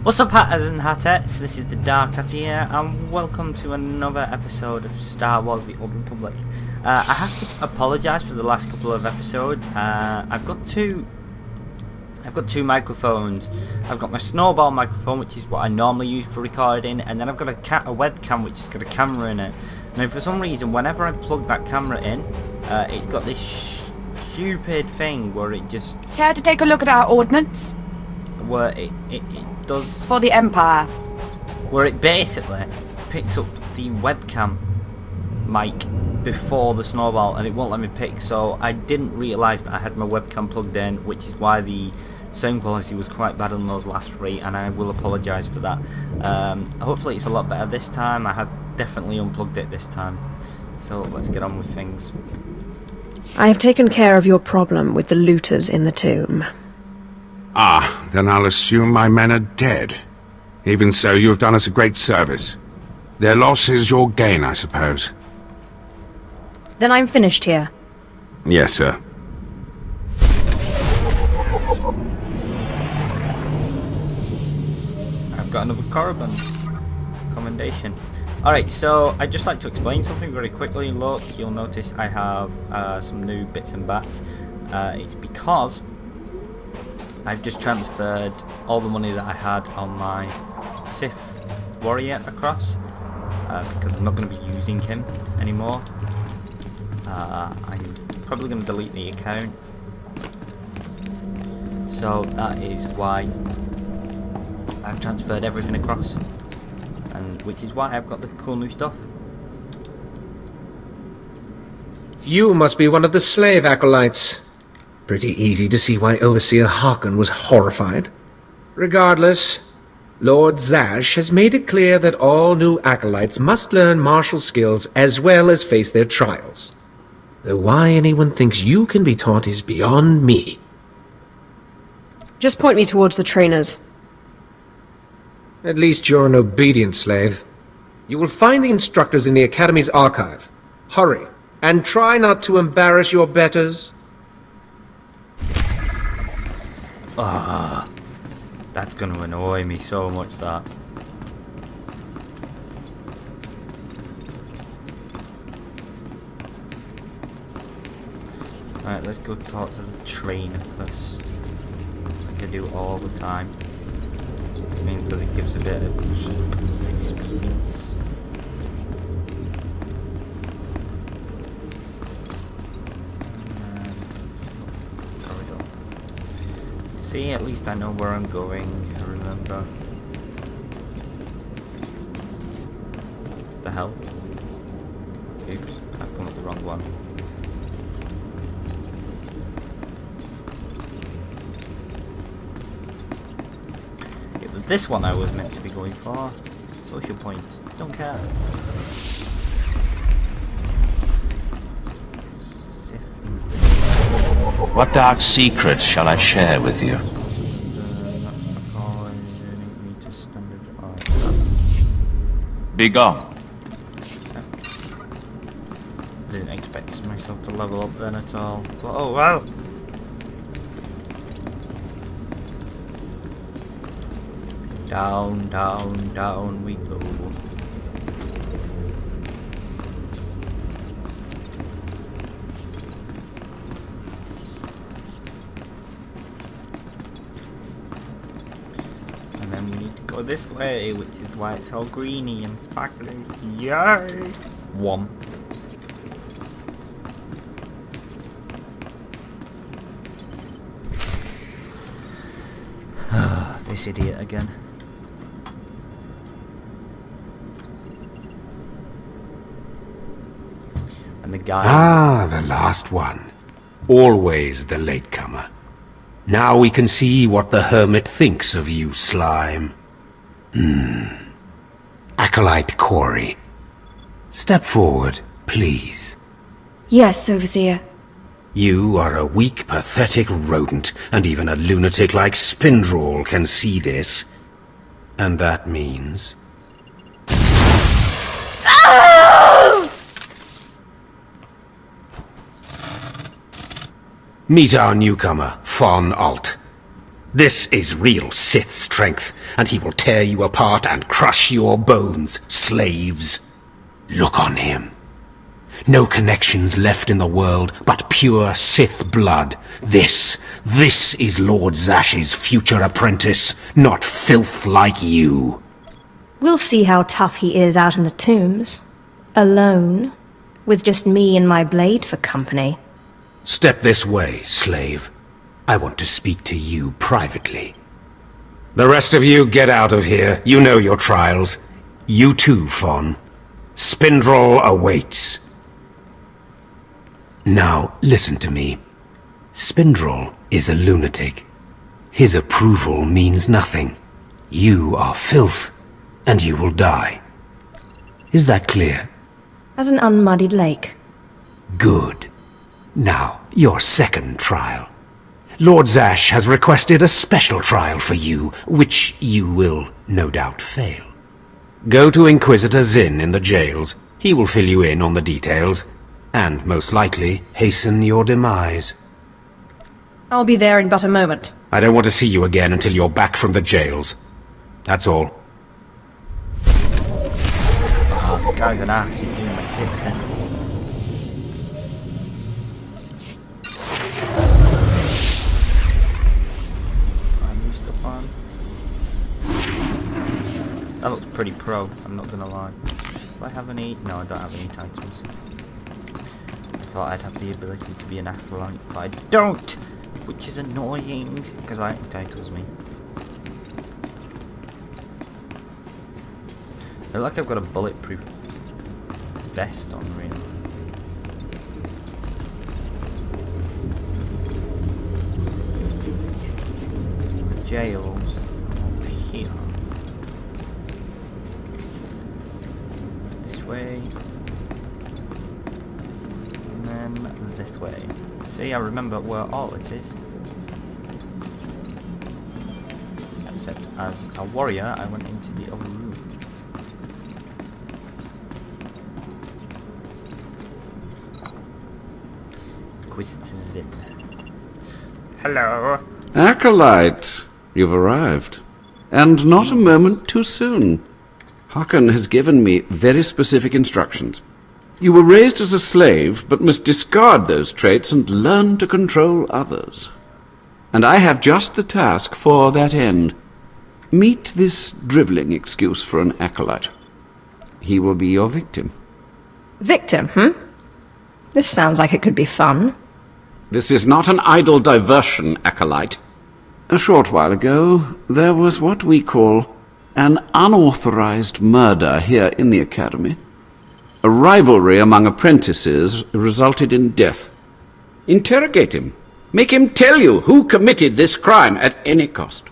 What's up, hatters and hattettes? This is the Dark Hatter here, and welcome to another episode of Star Wars: The Old Republic. I have to apologise for the last couple of episodes. I've got two microphones. I've got my snowball microphone, which is what I normally use for recording, and then I've got a webcam, which has got a camera in it. Now, for some reason, whenever I plug that camera in, it's got this stupid thing where it just... Care to take a look at our ordnance? Where it does... For the Empire. Where it basically picks up the webcam mic before the snowball, and it won't let me pick, so I didn't realise that I had my webcam plugged in, which is why the sound quality was quite bad on those last three, and I will apologise for that. Hopefully it's a lot better this time. I have definitely unplugged it this time, so let's get on with things. I have taken care of your problem with the looters in the tomb. Ah, then I'll assume my men are dead. Even so, you have done us a great service. Their loss is your gain, I suppose. Then I'm finished here. Yes, sir. I've got another commendation. Alright, so I'd just like to explain something very quickly. Look, you'll notice I have some new bits and bats. It's because I've just transferred all the money that I had on my Sith warrior across, because I'm not going to be using him anymore. I'm probably going to delete the account, so that is why I've transferred everything across, and which is why I've got the cool new stuff. You must be one of the slave acolytes. Pretty easy to see why Overseer Harkon was horrified. Regardless, Lord Zash has made it clear that all new acolytes must learn martial skills as well as face their trials. Though why anyone thinks you can be taught is beyond me. Just point me towards the trainers. At least you're an obedient slave. You will find the instructors in the Academy's archive. Hurry, and try not to embarrass your betters. That's gonna annoy me so much, that. Alright, let's go talk to the trainer first. Like I do all the time. I mean, because it gives a bit of experience. See, at least I know where I'm going. I remember. The hell? Oops, I've come with the wrong one. It was this one I was meant to be going for. Social points. Don't care. What dark secret shall I share with you? Be gone. Didn't expect myself to level up then at all. But oh wow! Down, down, down we go. And then we need to go this way, which is why it's all greeny and sparkly. Yay! One. This idiot again. And the guy... Ah, the last one. Always the latecomer. Now we can see what the hermit thinks of you, slime. Acolyte Corey. Step forward, please. Yes, Overseer. You are a weak, pathetic rodent, and even a lunatic like Spindrel can see this. And that means... Meet our newcomer, Von Alt. This is real Sith strength, and he will tear you apart and crush your bones, slaves. Look on him. No connections left in the world, but pure Sith blood. This is Lord Zash's future apprentice, not filth like you. We'll see how tough he is out in the tombs. Alone, with just me and my blade for company. Step this way, slave. I want to speak to you privately. The rest of you get out of here. You know your trials. You too, Fawn. Spindrel awaits. Now, listen to me. Spindrel is a lunatic. His approval means nothing. You are filth, and you will die. Is that clear? As an unmuddied lake. Good. Now, your second trial. Lord Zash has requested a special trial for you, which you will no doubt fail. Go to Inquisitor Zin in the jails. He will fill you in on the details, and most likely hasten your demise. I'll be there in but a moment. I don't want to see you again until you're back from the jails. That's all. Oh, this guy's an ass. He's doing my tits in. That looks pretty pro, I'm not gonna lie. Do I have any? No, I don't have any titles. I thought I'd have the ability to be an acolyte, but I don't! Which is annoying, because I titles me. I look like I've got a bulletproof vest on, really. Jails up here. This way. And then this way. See, I remember where all this is. Except as a warrior, I went into the other room. Inquisitor Zin. Hello. Acolyte, you've arrived. And not a moment too soon. Hakan has given me very specific instructions. You were raised as a slave, but must discard those traits and learn to control others. And I have just the task for that end. Meet this drivelling excuse for an acolyte. He will be your victim. Victim, This sounds like it could be fun. This is not an idle diversion, acolyte. A short while ago, there was what we call an unauthorized murder here in the Academy. A rivalry among apprentices resulted in death. Interrogate him. Make him tell you who committed this crime at any cost.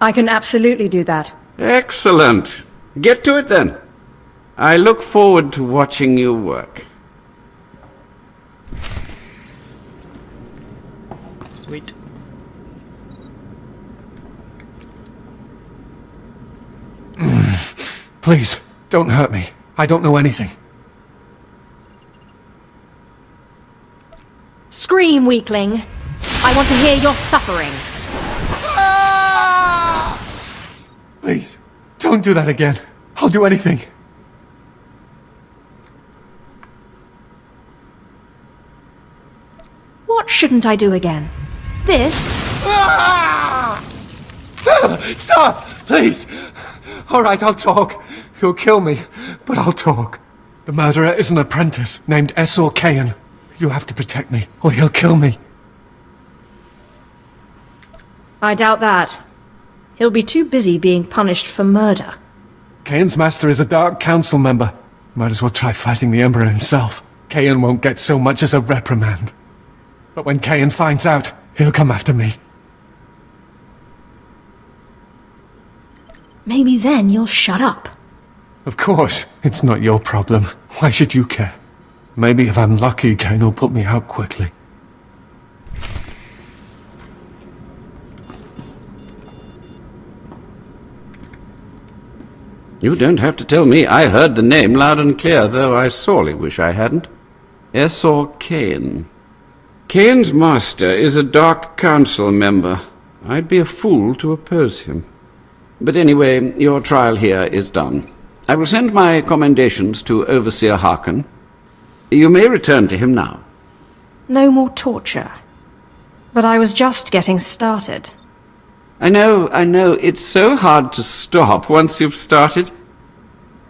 I can absolutely do that. Excellent. Get to it then. I look forward to watching you work. Sweet. Please, don't hurt me. I don't know anything. Scream, weakling. I want to hear your suffering. Please, don't do that again. I'll do anything. What shouldn't I do again? This? Stop! Please! Alright, I'll talk. He'll kill me, but I'll talk. The murderer is an apprentice named SWTOR. You have to protect me, or he'll kill me. I doubt that. He'll be too busy being punished for murder. Kayan's master is a Dark Council member. Might as well try fighting the Emperor himself. Kayan won't get so much as a reprimand. But when Kayan finds out, he'll come after me. Maybe then you'll shut up. Of course, it's not your problem. Why should you care? Maybe if I'm lucky, Kayan will put me out quickly. You don't have to tell me. I heard the name loud and clear, though I sorely wish I hadn't. SWTOR. Kayan's master is a Dark Council member. I'd be a fool to oppose him. But anyway, your trial here is done. I will send my commendations to Overseer Harkin. You may return to him now. No more torture. But I was just getting started. I know. It's so hard to stop once you've started.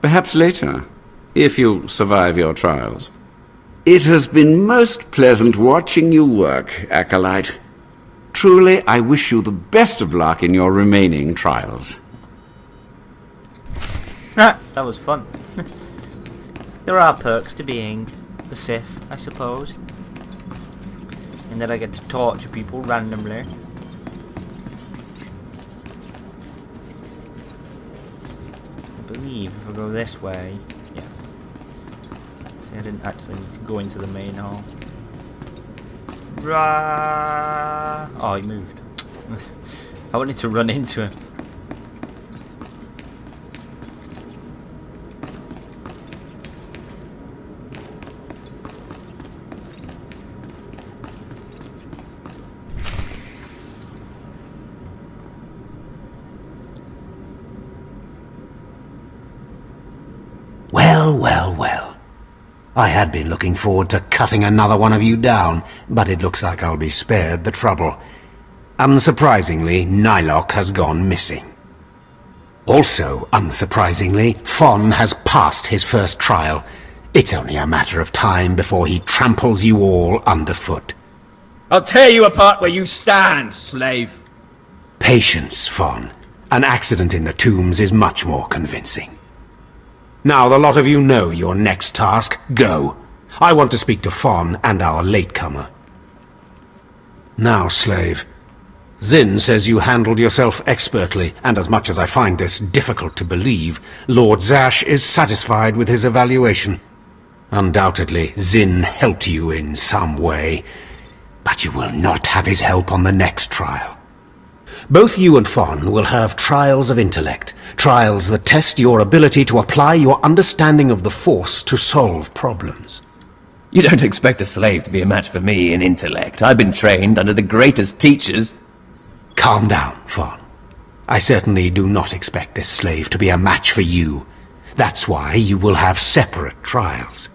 Perhaps later, if you survive your trials. It has been most pleasant watching you work, Acolyte. Truly, I wish you the best of luck in your remaining trials. Ah, that was fun. There are perks to being the Sith, I suppose. And then I get to torture people randomly. I believe if I go this way... yeah. See, I didn't actually need to go into the main hall. Oh, he moved. I wanted to run into him. Well. I had been looking forward to cutting another one of you down, but it looks like I'll be spared the trouble. Unsurprisingly, Nylock has gone missing. Also, unsurprisingly, Fon has passed his first trial. It's only a matter of time before he tramples you all underfoot. I'll tear you apart where you stand, slave. Patience, Fon. An accident in the tombs is much more convincing. Now the lot of you know your next task. Go. I want to speak to Fon and our latecomer. Now, slave. Zin says you handled yourself expertly, and as much as I find this difficult to believe, Lord Zash is satisfied with his evaluation. Undoubtedly, Zin helped you in some way, but you will not have his help on the next trial. Both you and Fon will have trials of intellect, trials that test your ability to apply your understanding of the Force to solve problems. You don't expect a slave to be a match for me in intellect. I've been trained under the greatest teachers. Calm down, Fon. I certainly do not expect this slave to be a match for you. That's why you will have separate trials.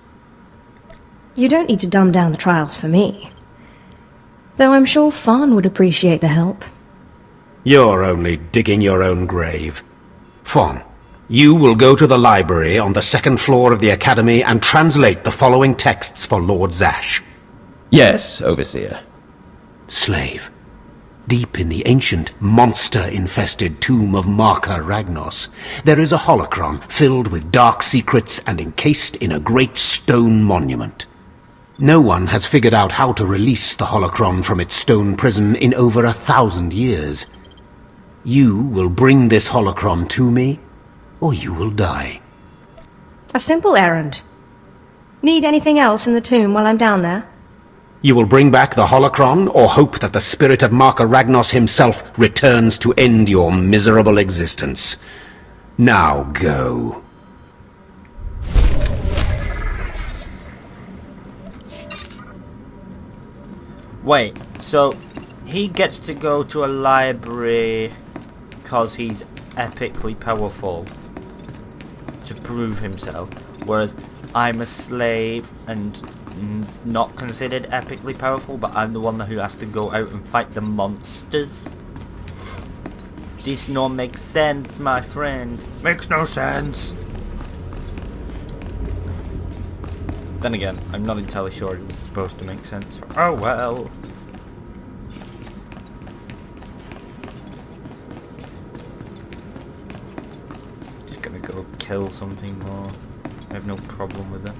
You don't need to dumb down the trials for me. Though I'm sure Fon would appreciate the help. You're only digging your own grave. Fon, you will go to the library on the second floor of the Academy and translate the following texts for Lord Zash. Yes, Overseer. Slave, deep in the ancient, monster-infested tomb of Marka Ragnos, there is a holocron filled with dark secrets and encased in a great stone monument. No one has figured out how to release the holocron from its stone prison in over 1,000 years. You will bring this holocron to me, or you will die. A simple errand. Need anything else in the tomb while I'm down there? You will bring back the holocron, or hope that the spirit of Marka Ragnos himself returns to end your miserable existence. Now go. Wait, so he gets to go to a library because he's epically powerful to prove himself, whereas I'm a slave and not considered epically powerful, but I'm the one who has to go out and fight the monsters. This no makes sense, my friend. Makes no sense. Then again, I'm not entirely sure it's supposed to make sense. Oh well. Just gonna go kill something more. I have no problem with it.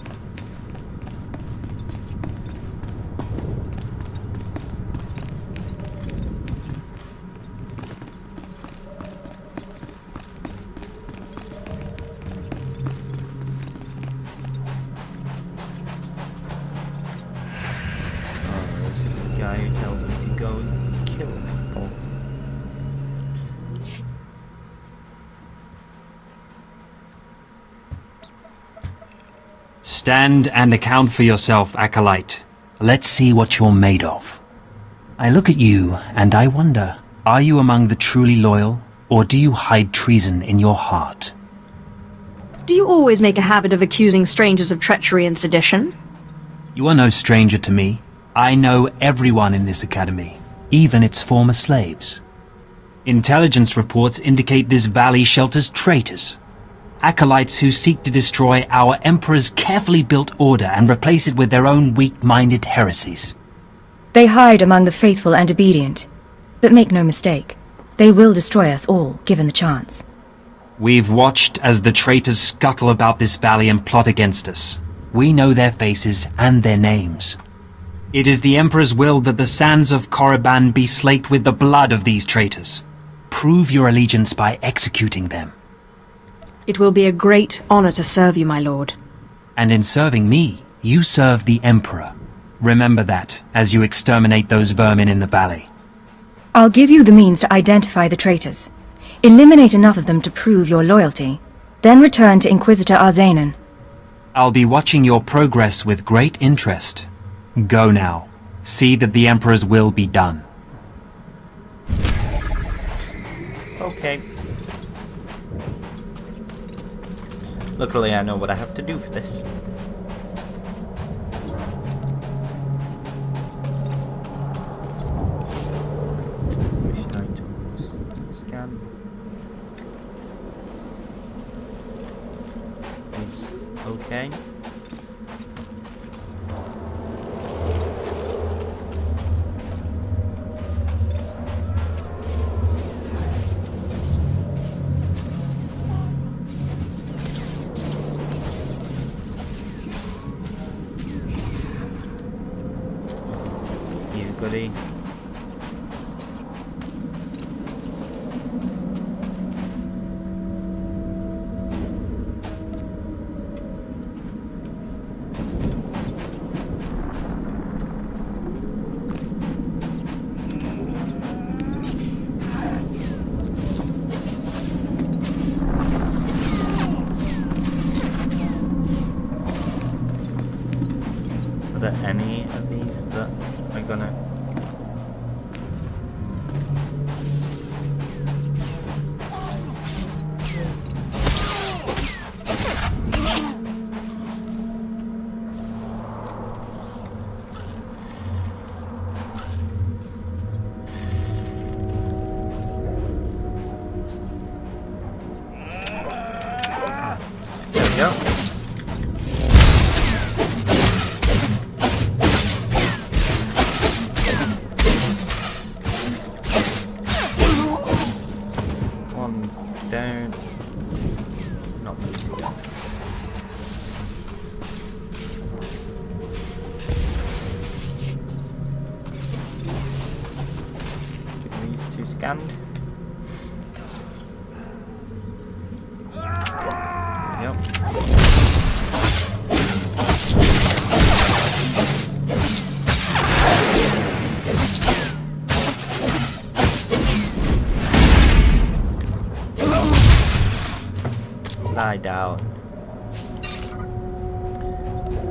Guy who tells me to go and kill people. Stand and account for yourself, Acolyte. Let's see what you're made of. I look at you and I wonder, Are you among the truly loyal, or do you hide treason in your heart? Do you always make a habit of accusing strangers of treachery and sedition? You are no stranger to me. I know everyone in this academy, even its former slaves. Intelligence reports indicate this valley shelters traitors. Acolytes who seek to destroy our Emperor's carefully built order and replace it with their own weak-minded heresies. They hide among the faithful and obedient. But make no mistake, they will destroy us all, given the chance. We've watched as the traitors scuttle about this valley and plot against us. We know their faces and their names. It is the Emperor's will that the sands of Korriban be slaked with the blood of these traitors. Prove your allegiance by executing them. It will be a great honor to serve you, my lord. And in serving me, you serve the Emperor. Remember that, as you exterminate those vermin in the valley. I'll give you the means to identify the traitors. Eliminate enough of them to prove your loyalty. Then return to Inquisitor Arzanan. I'll be watching your progress with great interest. Go now. See that the Emperor's will be done. Okay. Luckily I know what I have to do for this. Mission items. Scan. Yes. Okay. Goody. Are there any of these that are gonna... There we go. One down. Not many to go. Get these two scanned. Yep. Lie down.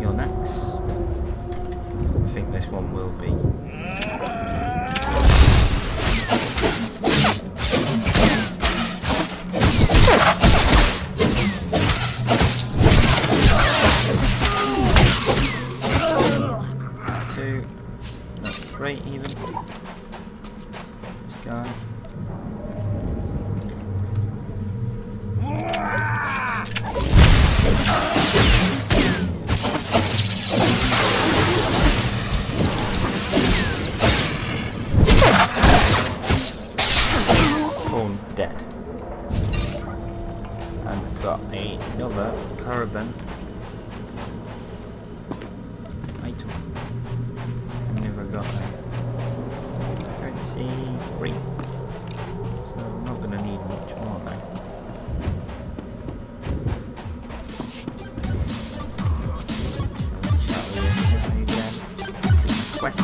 You're next. I think this one will be. Two, not three even. This guy. Dead. And we've got another caravan item. I've never got a currency free. So I'm not going to need much more now. Quest.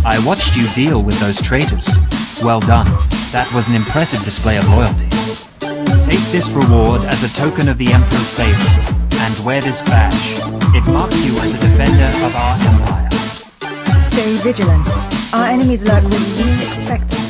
I watched you deal with those traitors. Well done. That was an impressive display of loyalty. Take this reward as a token of the Emperor's favor, and wear this badge. It marks you as a defender of our empire. Stay vigilant. Our enemies lurk when you least expect them.